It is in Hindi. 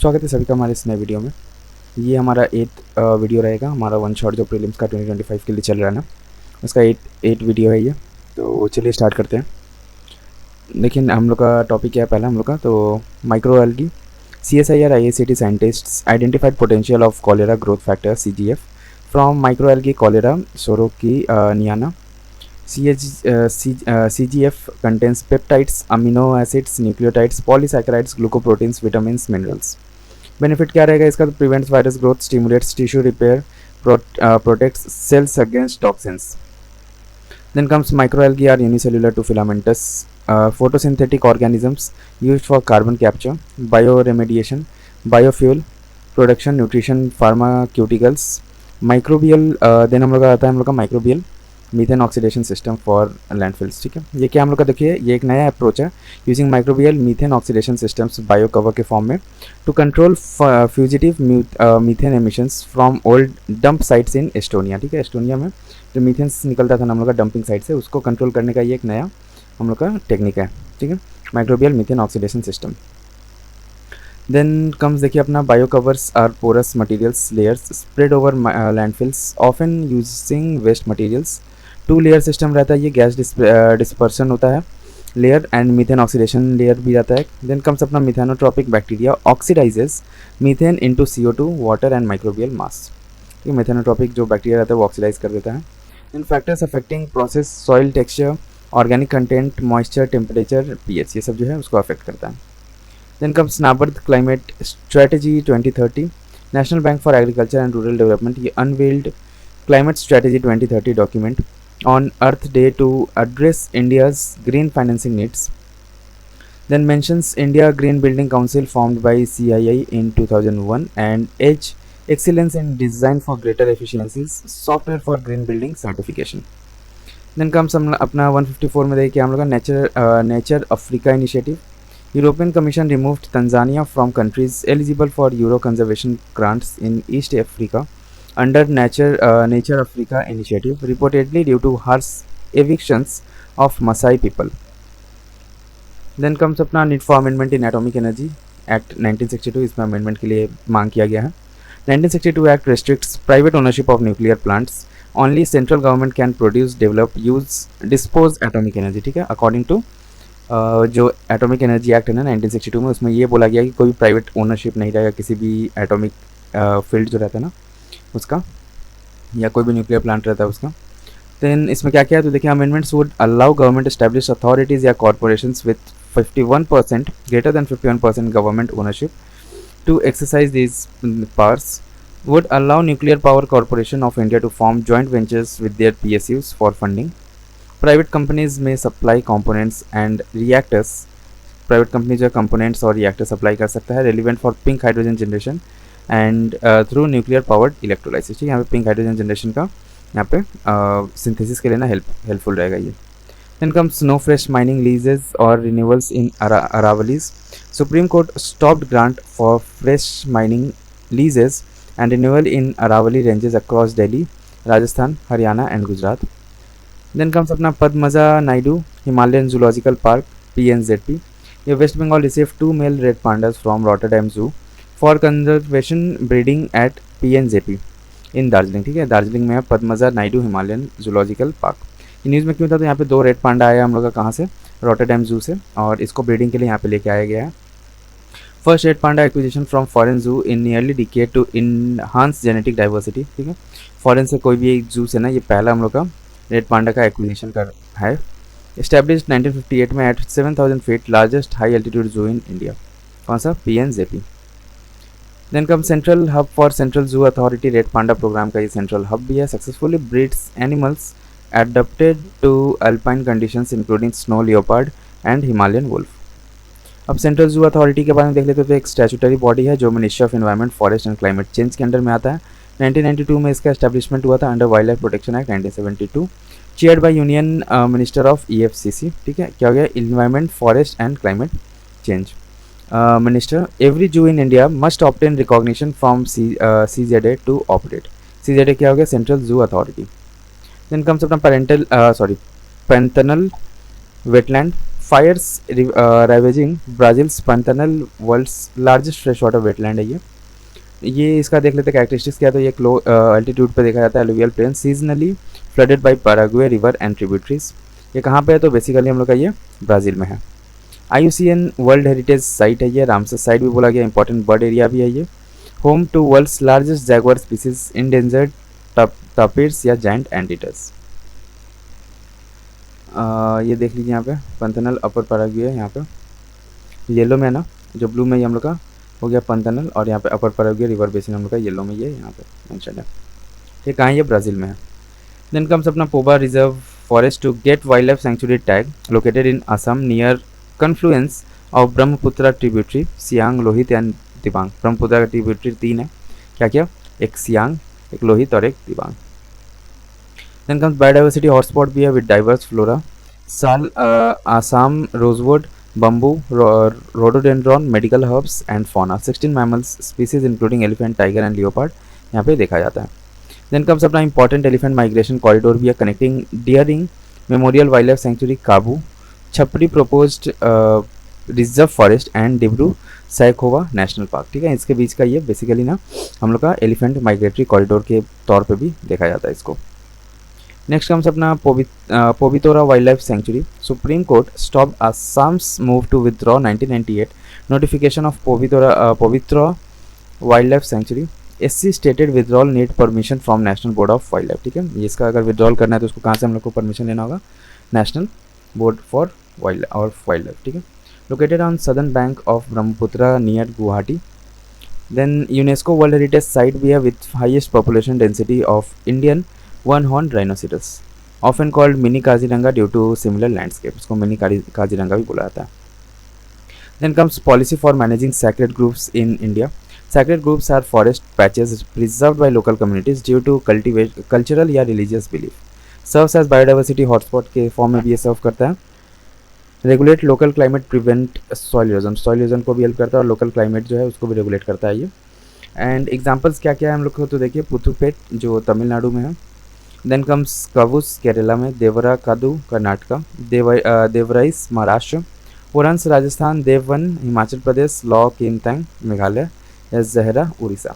स्वागत है सभी का हमारे इस नए वीडियो में। ये हमारा 8 वीडियो रहेगा, हमारा वन शॉट जो प्रीलिम्स का 2025 के लिए चल रहा है ना, उसका 8 वीडियो है ये। तो चलिए स्टार्ट करते हैं। देखिए हम लोग का टॉपिक क्या है पहला हम लोग का, तो micro algae. CSIR IICT scientists identified potential of chlorella growth factor CGF from micro algae chlorella sorokiniana. CGF contains peptides, amino acids, nucleotides, polysaccharides, glucoproteins, vitamins, minerals. Benefit क्या रहेगा इसका? तो prevents virus growth, stimulates tissue repair, protects cells against toxins. Then comes microalgae are unicellular to filamentous photosynthetic organisms used for carbon capture, bioremediation, biofuel production, nutrition, pharmaceuticals. Microbial then हम लोग का आता है हम लोग का microbial methane oxidation system for landfills. ठीक है, ये क्या हम लोग का देखिए, ये एक नया अप्रोच है using microbial methane oxidation systems bio cover के फॉर्म में to control fugitive methane emissions from old dump sites in Estonia. ठीक है, एस्टोनिया में जो मीथेन निकलता था हम लोग का डंपिंग साइट से, उसको कंट्रोल करने का ये एक नया हम लोग का टेक्निक है. ठीक है, microbial methane oxidation system. Then comes देखिए अपना biocovers are porous materials layers spread over landfills often using waste materials. 2 layer system रहता है, ये गैस डिस्पर्सन होता है layer and methane oxidation layer भी रहता है. देन कम्स अपना methanotrophic bacteria oxidizes methane into CO2 water and microbial mass. ये मिथेनोट्रॉपिक जो बैक्टीरिया रहता है वो ऑक्सीडाइज कर देता है. Then factors affecting process, soil texture, organic content, moisture, temperature, pH, ये सब जो है उसको अफेक्ट करता है. Then comes NABARD climate strategy 2030. National bank for agriculture and rural development ये unveiled climate strategy 2030 document on Earth Day to address India's green financing needs. Then mentions India Green Building Council formed by CII in 2001 and Edge Excellence in Design for Greater Efficiencies Software for Green Building Certification. Then comes अपना 154 में देखिए हम लोग का nature Africa initiative. European commission removed Tanzania from countries eligible for euro conservation grants in east Africa under Nature Africa initiative reportedly due to harsh evictions of Maasai people. Then comes अपना need for amendment in Atomic Energy Act 1962. इसमें amendment के लिए मांग किया गया है. 1962 Act restricts private ownership of nuclear plants. Only central government can produce, develop, use, dispose atomic energy. ठीक है, according to जो Atomic Energy Act है ना 1962 में, उसमें ये बोला गया कि कोई प्राइवेट ओनरशिप नहीं रहेगा किसी भी एटॉमिक फील्ड जो रहता है ना उसका, या कोई भी न्यूक्लियर प्लांट रहता है उसका. देन इसमें क्या क्या है तो देखिए, amendments would allow government establish authorities या corporations with 51% greater than 51% government ownership to exercise these powers. Would allow nuclear power corporation of India to form joint ventures with their PSUs for funding. Private companies में supply components and reactors. Private company जो कंपोनेंट्स और रिएक्टर सप्लाई कर सकता है, relevant for pink hydrogen generation and through nuclear powered electrolysis. ठीक है, यहाँ पे पिंक हाइड्रोजन जनरेशन का यहाँ पे सिंथेसिस के लिए ना हेल्पफुल रहेगा ये. Then comes no fresh mining leases और renewals in Aravallis. Supreme court stopped grant for fresh mining leases and renewal in Aravalli ranges across Delhi, Rajasthan, Haryana and Gujarat. Then comes अपना Padmaja Naidu Himalayan zoological park PNZP. ये West Bengal receive 2 male red pandas from Rotterdam zoo for conservation breeding at PNZP in Darjeeling. ठीक है, दार्जिलिंग में है Padmaja Naidu Himalayan zoological park. News में क्यों था तो यहाँ पे 2 रेड पांडा आया हम लोग का कहाँ से, रॉटरडैम जू से, और इसको ब्रीडिंग के लिए यहाँ पे लेके आया गया है. First red panda acquisition from foreign zoo in nearly decade to enhance genetic diversity. ठीक है, फॉरेन से कोई भी एक जू से ना ये पहला हम लोग का रेड पांडा का एक्विजिशन कर है. एस्टैब्लिश्ड 1958 में at 7000 feet largest high altitude zoo in India. कौन सा? PNZP. Then come central hub for central zoo authority. Red panda programme का ये सेंट्रल हब भी है. Successfully breeds animals adapted to alpine conditions including snow leopard and Himalayan wolf. अब सेंट्रल जू अथॉरिटी के बारे में देख लेते तो एक स्टैट्यूटरी बॉडी है जो ministry of environment, forest and climate change के अंडर में आता है. 1992 में इसका एस्टैब्लिशमेंट हुआ था under wildlife protection act 1972, chaired by union minister of EFCC. ठीक है, क्या हो गया? Environment, forest and climate change minister. Every zoo in India must obtain recognition from CZA to operate. CZA क्या हो गया? Central zoo authority. Then comes अपना Pantanal wetland fires ravaging Brazil's Pantanal world's largest fresh water wetland है ये इसका देख लेते हैं कैरेक्टरिस्टिक्स क्या है। तो ये लो एल्टीट्यूड पे देखा जाता है। Alluvial plain seasonally flooded by Paraguay river and tributaries. ये कहाँ पे है? तो बेसिकली हम लोग का ये ब्राज़ील में है। IUCN वर्ल्ड हेरिटेज साइट है ये, रामसर साइट भी बोला गया, इंपॉर्टेंट बर्ड एरिया भी है ये। Home to world's largest jaguar species, endangered tapirs या जायंट एंटीटर्स। ये देख लीजिए यहाँ पे पंतनल अपर पैराग्वे है यहाँ पे येलो में है ना, जो ब्लू में ये हम लोग का हो गया पंतनल, और यहाँ पे अपर पैराग्वे रिवर बेसिन हम लोग का येलो में ये यहाँ पे मेंशन है। ये कहाँ है? ये ब्राज़ील में है। देन कम्स अपना Poba reserve forest to get wild life sanctuary tag, located in Assam near confluence of Brahmaputra tributary Siang, Lohit and Dibang. Brahmaputra का ट्रिब्यूटरी 3 है, क्या क्या? एक सियांग, एक लोहित और एक Dibang. Then comes biodiversity hotspot भी है with diverse flora, sal Assam rosewood, bamboo, rhododendron, medical herbs and fauna, 16 mammals species including elephant, tiger and leopard यहाँ पे देखा जाता है। देन कम्स अपना इंपॉर्टेंट एलिफेंट माइग्रेशन कॉरिडोर भी है connecting Dering memorial wild life sanctuary Kobo, Chapori proposed reserve forest and Dibru Saikhowa national park. ठीक है, इसके बीच का ये बेसिकली ना हम लोग का एलिफेंट माइग्रेटरी कॉरिडोर के तौर पे भी देखा जाता है इसको। नेक्स्ट कम्स अपना Pobitora wild life sanctuary. Supreme Court stop Assam's move to withdraw 1998 notification of Pobitora wild life sanctuary. SC stated withdrawal need permission from national board of wild life. ठीक है, ये इसका अगर विथड्रॉल करना है तो उसको कहाँ से हम लोग को परमिशन लेना होगा? National board for wild life. ठीक है, located on southern bank of Brahmaputra near Guwahati. Then UNESCO world heritage site भी है with highest population density of Indian one horn rhinoceros, often called mini Kaziranga due to similar landscape. इसको मिनी काजीरंगा भी बोला जाता है। Then comes policy for managing sacred groups in India. Sacred groups are forest patches preserved by local communities due to cultural या religious belief. Serves as biodiversity hotspot के फॉर्म में भी ये सर्व करता है। Regulate local climate, prevent soil erosion को भी हेल्प करता है, और लोकल क्लाइमेट जो है उसको भी रेगुलेट करता है ये। एंड एग्जाम्पल्स क्या क्या है हम लोग को? तो देखिए पुथुपेट जो तमिलनाडु में है, देन कम्स कवुस केरला में, देवरा कादू कर्नाटका, देवराइस महाराष्ट्र, पुरंस राजस्थान, देववन हिमाचल प्रदेश, लॉ केमतंग मेघालय, जहरा उड़ीसा।